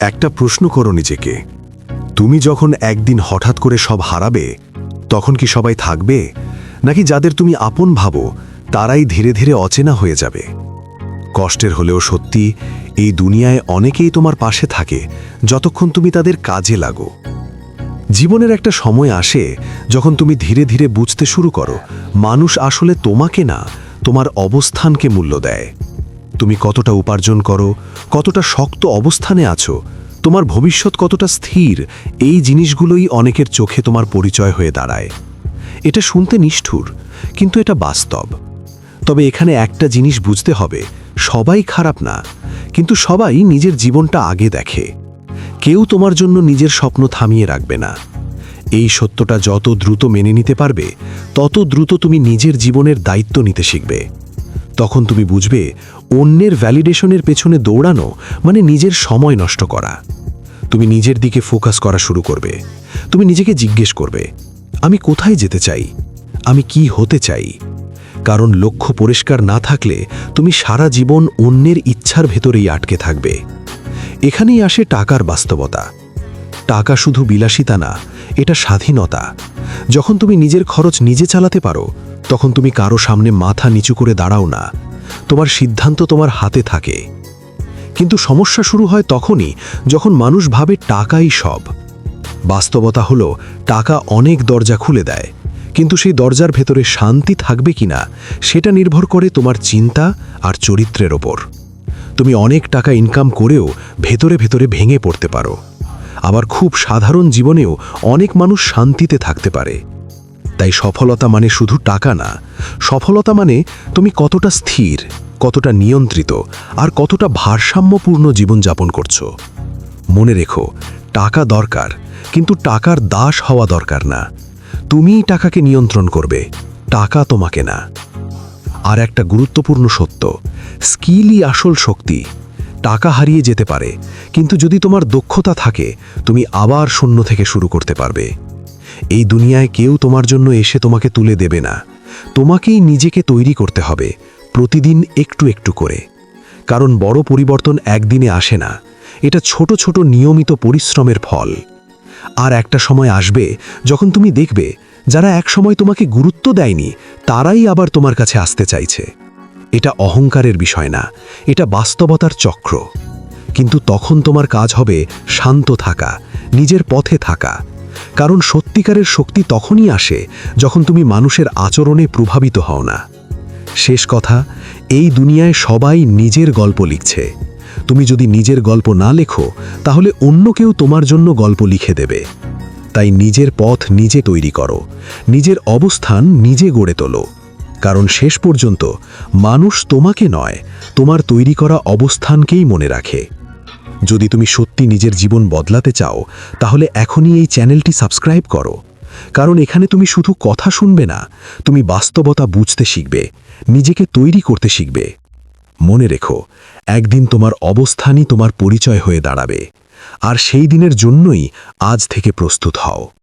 একটা প্রশ্ন করো নিজেকে, তুমি যখন একদিন হঠাৎ করে সব হারাবে, তখন কি সবাই থাকবে, নাকি যাদের তুমি আপন ভাবো তারাই ধীরে ধীরে অচেনা হয়ে যাবে? কষ্টের হলেও সত্যি, এই দুনিয়ায় অনেকেই তোমার পাশে থাকে যতক্ষণ তুমি তাদের কাজে লাগো। জীবনের একটা সময় আসে যখন তুমি ধীরে ধীরে বুঝতে শুরু করো মানুষ আসলে তোমাকে না, তোমার অবস্থানকে মূল্য দেয়। তুমি কতটা উপার্জন করো, কতটা শক্ত অবস্থানে আছো, তোমার ভবিষ্যৎ কতটা স্থির, এই জিনিসগুলোই অনেকের চোখে তোমার পরিচয় হয়ে দাঁড়ায়। এটা শুনতে নিষ্ঠুর, কিন্তু এটা বাস্তব। তবে এখানে একটা জিনিস বুঝতে হবে, সবাই খারাপ না, কিন্তু সবাই নিজের জীবনটা আগে দেখে। কেউ তোমার জন্য নিজের স্বপ্ন থামিয়ে রাখবে না। এই সত্যটা যত দ্রুত মেনে নিতে পারবে, তত দ্রুত তুমি নিজের জীবনের দায়িত্ব নিতে শিখবে। তখন তুমি বুঝবে, অন্যের ভ্যালিডেশনের পেছনে দৌড়ানো মানে নিজের সময় নষ্ট করা। তুমি নিজের দিকে ফোকাস করা শুরু করবে। তুমি নিজেকে জিজ্ঞেস করবে, আমি কোথায় যেতে চাই, আমি কি হতে চাই? কারণ লক্ষ্য পরিষ্কার না থাকলে তুমি সারা জীবন অন্যের ইচ্ছার ভেতরেই আটকে থাকবে। এখানেই আসে টাকার বাস্তবতা। টাকা শুধু বিলাসিতা না, এটা স্বাধীনতা। যখন তুমি নিজের খরচ নিজে চালাতে পারো, তখন তুমি কারো সামনে মাথা নিচু করে দাঁড়াও না। তোমার সিদ্ধান্ত তোমার হাতে থাকে। কিন্তু সমস্যা শুরু হয় তখনই যখন মানুষ ভাবে টাকাই সব। বাস্তবতা হলো, টাকা অনেক দরজা খুলে দেয়, কিন্তু সেই দরজার ভেতরে শান্তি থাকবে কিনা সেটা নির্ভর করে তোমার চিন্তা আর চরিত্রের ওপর। তুমি অনেক টাকা ইনকাম করেও ভেতরে ভেতরে ভেঙে পড়তে পারো। আবার খুব সাধারণ জীবনেও অনেক মানুষ শান্তিতে থাকতে পারে। তাই সফলতা মানে শুধু টাকা না, সফলতা মানে তুমি কতটা স্থির, কতটা নিয়ন্ত্রিত আর কতটা ভারসাম্যপূর্ণ জীবনযাপন করছো। মনে রেখো, টাকা দরকার, কিন্তু টাকার দাস হওয়া দরকার না। তুমিই টাকাকে নিয়ন্ত্রণ করবে, টাকা তোমাকে না। আর একটা গুরুত্বপূর্ণ সত্য, স্কিলই আসল শক্তি। টাকা হারিয়ে যেতে পারে, কিন্তু যদি তোমার দক্ষতা থাকে, তুমি আবার শূন্য থেকে শুরু করতে পারবে। এই দুনিয়ায় কেউ তোমার জন্য এসে তোমাকে তুলে দেবে না। তোমাকেই নিজেকে তৈরি করতে হবে, প্রতিদিন একটু একটু করে। কারণ বড় পরিবর্তন একদিনে আসে না, এটা ছোট ছোট নিয়মিত পরিশ্রমের ফল। আর একটা সময় আসবে যখন তুমি দেখবে, যারা একসময় তোমাকে গুরুত্ব দেয়নি, তারাই আবার তোমার কাছে আসতে চাইছে। এটা অহংকারের বিষয় না, এটা বাস্তবতার চক্র। কিন্তু তখন তোমার কাজ হবে শান্ত থাকা, নিজের পথে থাকা। কারণ সত্যিকারের শক্তি তখনই আসে যখন তুমি মানুষের আচরণে প্রভাবিত হও না। শেষ কথা, এই দুনিয়ায় সবাই নিজের গল্প লিখছে। তুমি যদি নিজের গল্প না লেখো, তাহলে অন্য কেউ তোমার জন্য গল্প লিখে দেবে। তাই নিজের পথ নিজে তৈরি করো, নিজের অবস্থান নিজে গড়ে তোলো। কারণ শেষ পর্যন্ত মানুষ তোমাকে নয়, তোমার তৈরি করা অবস্থানকেই মনে রাখে। যদি তুমি সত্যি নিজের জীবন বদলাতে চাও, তাহলে এখনই এই চ্যানেলটি সাবস্ক্রাইব করো। কারণ এখানে তুমি শুধু কথা শুনবে না, তুমি বাস্তবতা বুঝতে শিখবে, নিজেকে তৈরি করতে শিখবে। মনে রেখো, একদিন তোমার অবস্থানই তোমার পরিচয় হয়ে দাঁড়াবে। আর সেই দিনের জন্যই আজ থেকে প্রস্তুত হও।